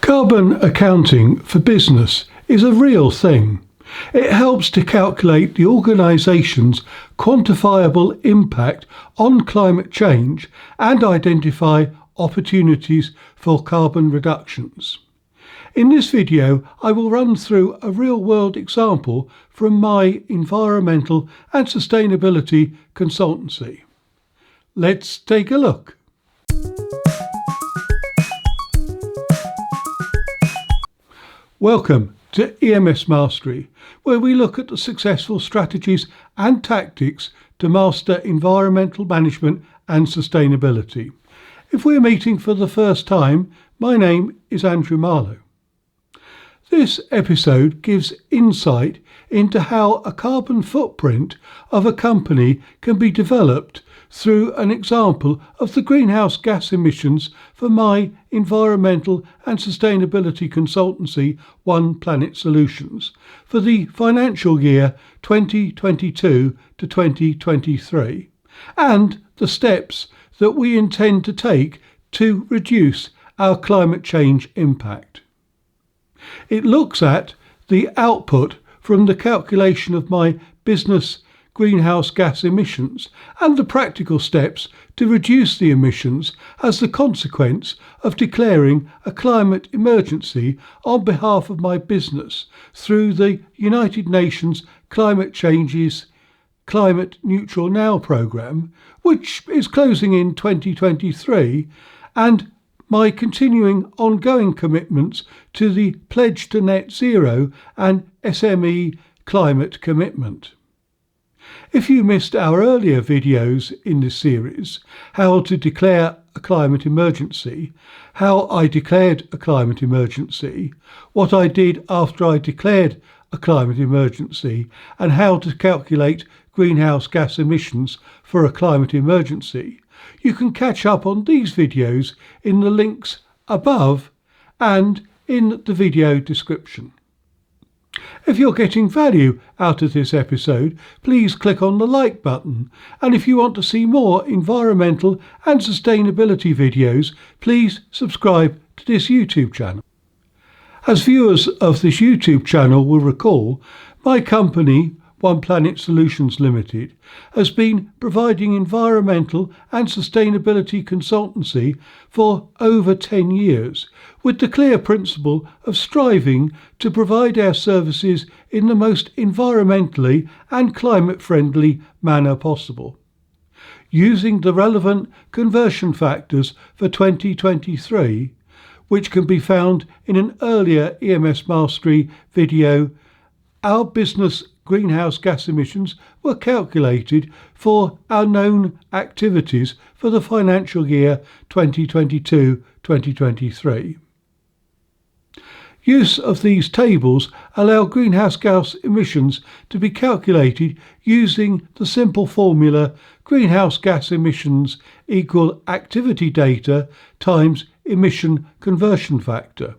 Carbon accounting for business is a real thing. It helps to calculate the organisation's quantifiable impact on climate change and identify opportunities for carbon reductions. In this video, I will run through a real-world example from my environmental and sustainability consultancy. Let's take a look. Welcome to EMSmastery, where we look at the successful strategies and tactics to master environmental management and sustainability. If we're meeting for the first time, my name is Andrew Marlowe. This episode gives insight into how a carbon footprint of a company can be developed through an example of the greenhouse gas emissions for my environmental and sustainability consultancy onePlanet Solutions for the financial year 2022 to 2023 and the steps that we intend to take to reduce our climate change impact. It looks at the output from the calculation of my business greenhouse gas emissions and the practical steps to reduce the emissions as the consequence of declaring a climate emergency on behalf of my business through the United Nations Climate Change's Climate Neutral Now programme, which is closing in 2023, and my continuing ongoing commitments to the Pledge to Net Zero and SME climate commitment. If you missed our earlier videos in this series, how to declare a climate emergency, how I declared a climate emergency, what I did after I declared a climate emergency, and how to calculate greenhouse gas emissions for a climate emergency, you can catch up on these videos in the links above and in the video description. If you're getting value out of this episode, please click on the like button, and if you want to see more environmental and sustainability videos, please subscribe to this YouTube channel. As viewers of this YouTube channel will recall, my company, onePlanet Solutions Limited, has been providing environmental and sustainability consultancy for over 10 years, with the clear principle of striving to provide our services in the most environmentally and climate-friendly manner possible. Using the relevant conversion factors for 2023, which can be found in an earlier EMSmastery video, our business greenhouse gas emissions were calculated for our known activities for the financial year 2022-2023. Use of these tables allow greenhouse gas emissions to be calculated using the simple formula greenhouse gas emissions equal activity data times emission conversion factor,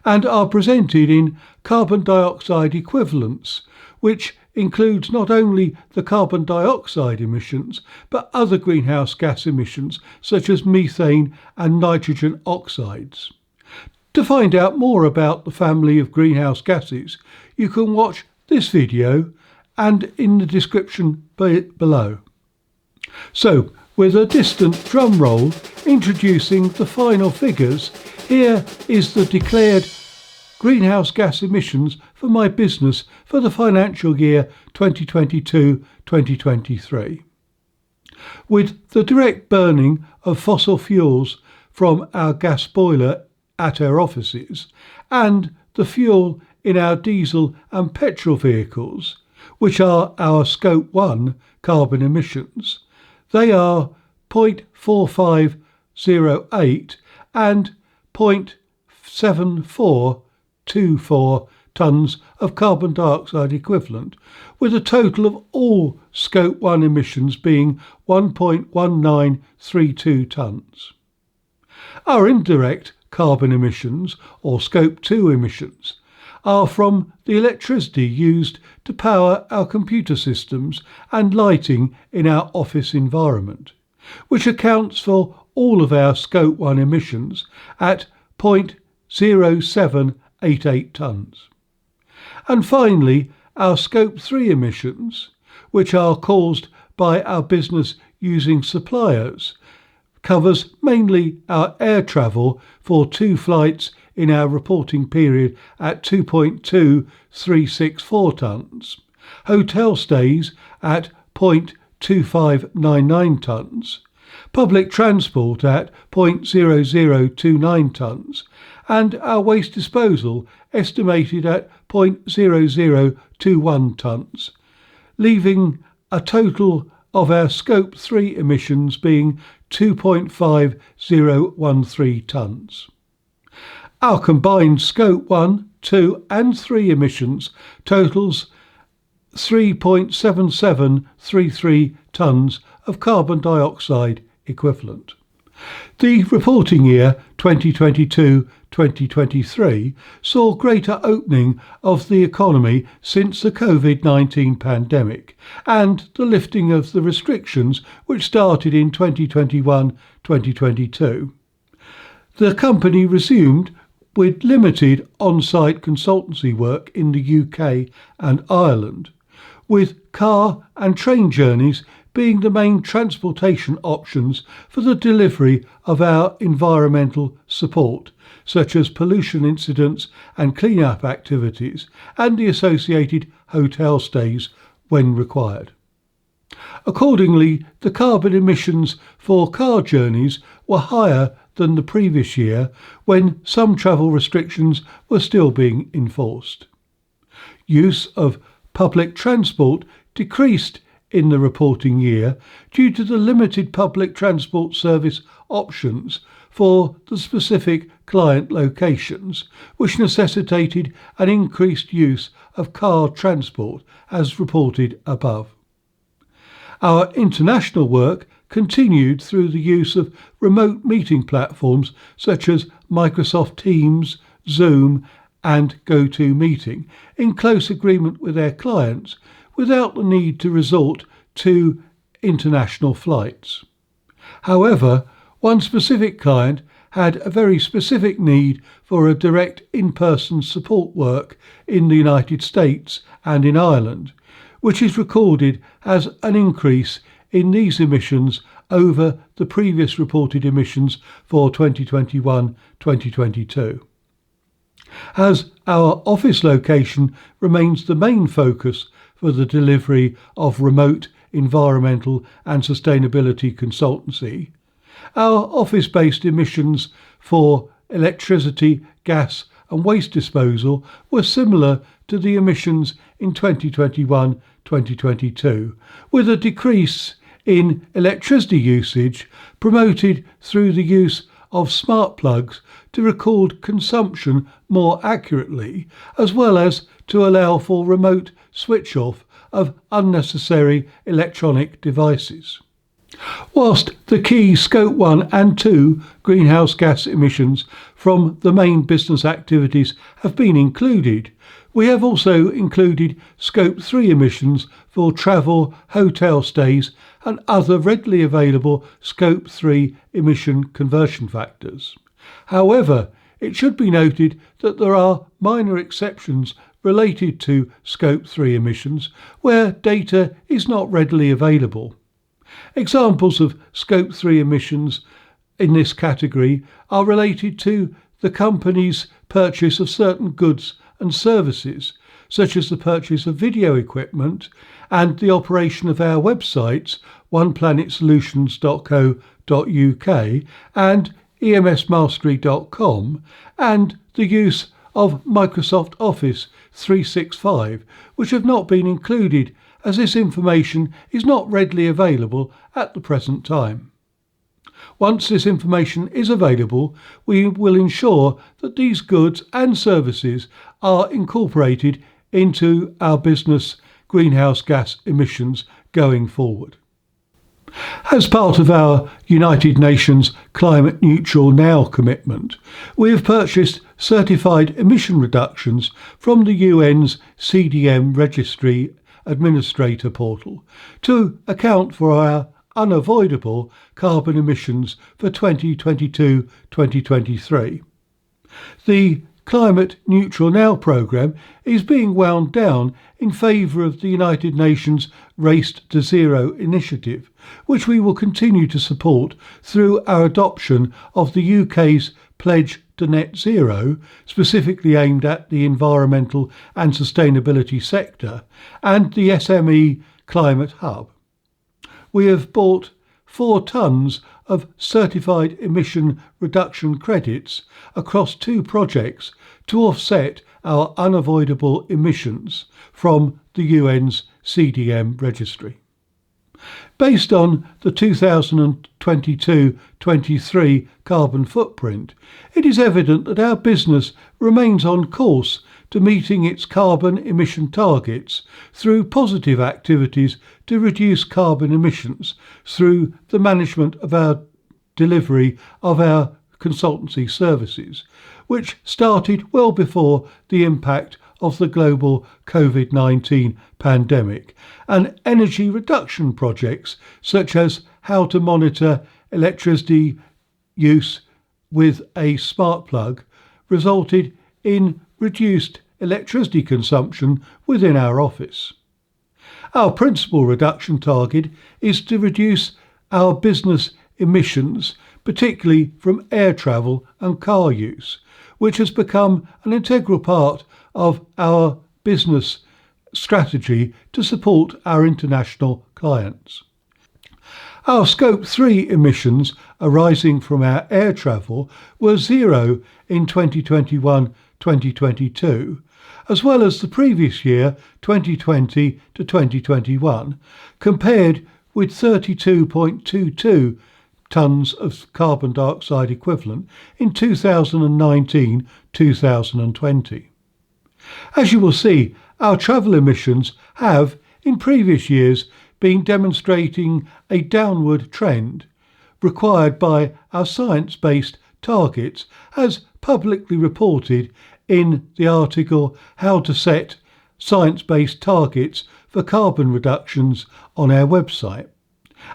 and are presented in carbon dioxide equivalents, which includes not only the carbon dioxide emissions, but other greenhouse gas emissions such as methane and nitrogen oxides. To find out more about the family of greenhouse gases, you can watch this video and in the description below. So, with a distant drum roll introducing the final figures, here is the declared greenhouse gas emissions for my business for the financial year 2022-2023. With the direct burning of fossil fuels from our gas boiler at our offices and the fuel in our diesel and petrol vehicles, which are our Scope 1 carbon emissions, they are 0.4508 and 0.7424 tonnes of carbon dioxide equivalent, with a total of all Scope 1 emissions being 1.1932 tonnes. Our indirect carbon emissions, or Scope 2 emissions, are from the electricity used to power our computer systems and lighting in our office environment, which accounts for all of our Scope 1 emissions at 0.0 0.0788 tonnes. And finally, our Scope 3 emissions, which are caused by our business using suppliers, covers mainly our air travel for 2 flights in our reporting period at 2.2364 tonnes, hotel stays at 0.2599 tonnes, public transport at 0.0029 tonnes, and our waste disposal estimated at 0.0021 tonnes, leaving a total of our Scope 3 emissions being 2.5013 tonnes. Our combined Scope 1, 2 and 3 emissions totals 3.7733 tonnes of carbon dioxide equivalent. The reporting year 2022-2023 saw greater opening of the economy since the COVID-19 pandemic and the lifting of the restrictions which started in 2021-2022. The company resumed with limited on-site consultancy work in the UK and Ireland, with car and train journeys being the main transportation options for the delivery of our environmental support, such as pollution incidents and clean-up activities, and the associated hotel stays when required. Accordingly, the carbon emissions for car journeys were higher than the previous year, when some travel restrictions were still being enforced. Use of public transport decreased in the reporting year due to the limited public transport service options for the specific client locations, which necessitated an increased use of car transport, as reported above. Our international work continued through the use of remote meeting platforms such as Microsoft Teams, Zoom and GoToMeeting, in close agreement with their clients, without the need to resort to international flights. However, one specific client had a very specific need for a direct in-person support work in the United States and in Ireland, which is recorded as an increase in these emissions over the previous reported emissions for 2021-2022. As our office location remains the main focus for the delivery of remote environmental and sustainability consultancy, our office-based emissions for electricity, gas and waste disposal were similar to the emissions in 2021-2022, with a decrease in electricity usage promoted through the use of smart plugs to record consumption more accurately, as well as to allow for remote switch off of unnecessary electronic devices. Whilst the key Scope 1 and 2 greenhouse gas emissions from the main business activities have been included, we have also included Scope 3 emissions for travel, hotel stays and other readily available Scope 3 emission conversion factors. However, it should be noted that there are minor exceptions related to Scope 3 emissions where data is not readily available. Examples of Scope 3 emissions in this category are related to the company's purchase of certain goods and services, such as the purchase of video equipment and the operation of our websites oneplanetsolutions.co.uk and EMSmastery.com, and the use of Microsoft Office 365, which have not been included as this information is not readily available at the present time. Once this information is available, we will ensure that these goods and services are incorporated into our business greenhouse gas emissions going forward. As part of our United Nations Climate Neutral Now commitment, we have purchased certified emission reductions from the UN's CDM Registry Administrator portal to account for our unavoidable carbon emissions for 2022-2023. The Climate Neutral Now programme is being wound down in favour of the United Nations Race to Zero initiative, which we will continue to support through our adoption of the UK's Pledge to Net Zero, specifically aimed at the environmental and sustainability sector, and the SME Climate Hub. We have bought 4 tonnes of certified emission reduction credits across 2 projects to offset our unavoidable emissions from the UN's CDM registry. Based on the 2022-23 carbon footprint, it is evident that our business remains on course to meeting its carbon emission targets through positive activities to reduce carbon emissions through the management of our delivery of our consultancy services, which started well before the impact of the global COVID-19 pandemic, and energy reduction projects such as how to monitor electricity use with a smart plug resulted in reduced electricity consumption within our office. Our principal reduction target is to reduce our business emissions, particularly from air travel and car use, which has become an integral part of our business strategy to support our international clients. Our Scope 3 emissions arising from our air travel were 0 in 2021-2022, as well as the previous year 2020 to 2021, compared with 32.22 tonnes of carbon dioxide equivalent in 2019-2020. As you will see, our travel emissions have, in previous years, been demonstrating a downward trend required by our science-based targets, as publicly reported in the article How to Set Science-Based Targets for Carbon Reductions on our website.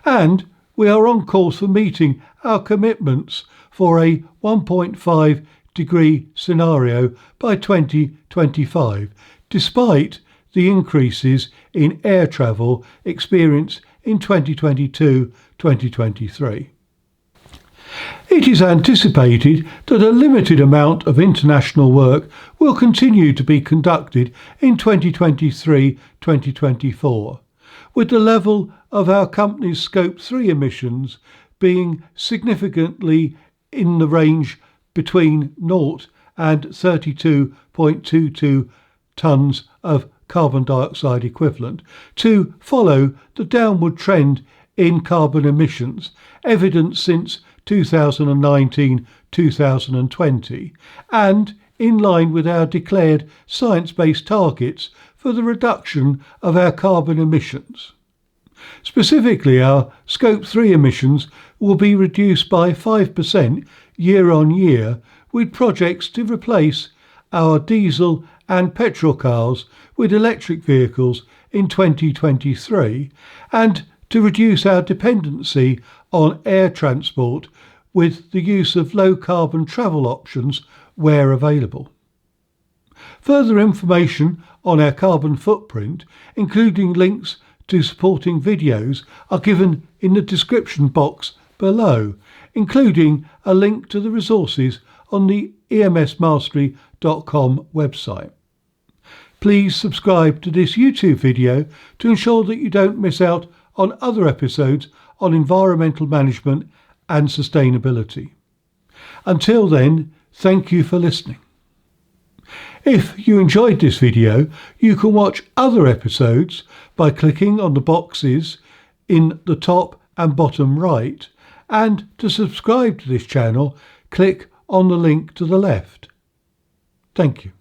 And we are on course for meeting our commitments for a 1.5 degree scenario by 2025, despite the increases in air travel experienced in 2022-2023. It is anticipated that a limited amount of international work will continue to be conducted in 2023-2024, with the level of our company's Scope 3 emissions being significantly in the range between 0 and 32.22 tonnes of carbon dioxide equivalent to follow the downward trend in carbon emissions evident since 2019-2020, and in line with our declared science-based targets for the reduction of our carbon emissions. Specifically, our Scope 3 emissions will be reduced by 5% year on year, with projects to replace our diesel and petrol cars with electric vehicles in 2023, and to reduce our dependency on air transport with the use of low-carbon travel options where available. Further information on our carbon footprint, including links to supporting videos, are given in the description box below, including a link to the resources on the EMSmastery.com website. Please subscribe to this YouTube video to ensure that you don't miss out on other episodes on environmental management and sustainability. Until then, thank you for listening. If you enjoyed this video, you can watch other episodes by clicking on the boxes in the top and bottom right, and to subscribe to this channel, click on the link to the left. Thank you.